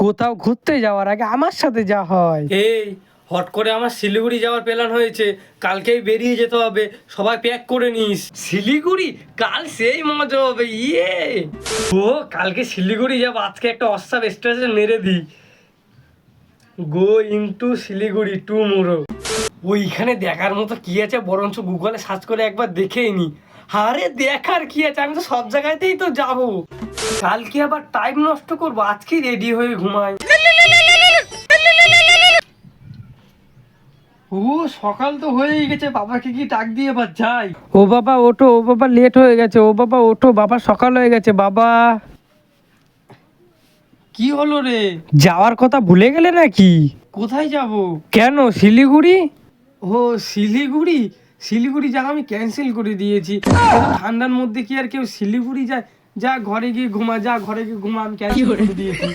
কোথাও ঘুরতে যাওয়ার আগে আমার সাথে যা হয়। এই হট করে আমার শিলিগুড়ি যাওয়ার প্ল্যান হয়েছে, কালকেই বেরিয়ে যেতে হবে, সবাই প্যাক করে নিস। শিলিগুড়ি কাল সেই মজা হবে। ও কালকে শিলিগুড়ি যাবো, আজকে একটা অস্তাব স্টেশন মেরে দিই। Going to Siliguri tomorrow. ওইখানে দেখার মতো কি আছে বরঞ্চ গুগলে সার্চ করে একবার দেখেই নি। আরে দেখার কি আছে, আমি তো সব জায়গাতেই তো যাব। কালকে আবার টাইম নষ্ট করবো, আজকেই রেডি হয়ে ঘুমাই। ও সকাল তো হয়েই গেছে, বাবাকে কি ডাক দিয়ে এবার যাই। ও বাবা ওঠো, ও বাবা লেট হয়ে গেছে, ও বাবা ওঠো, বাবা সকাল হয়ে গেছে বাবা। কি হলো রে? যাওয়ার কথা ভুলে গেলে নাকি? কোথায় যাব? কেন শিলিগুড়ি? ও শিলিগুড়ি, শিলিগুড়ি যা আমি ক্যান্সেল করে দিয়েছি। এত ঠান্ডার মধ্যে কি আর কেউ শিলিগুড়ি যায়? যা ঘরে গিয়ে ঘুমা, যা ঘরে গিয়ে ঘুমা, আমি ক্যান্সেল করে দিয়েছি।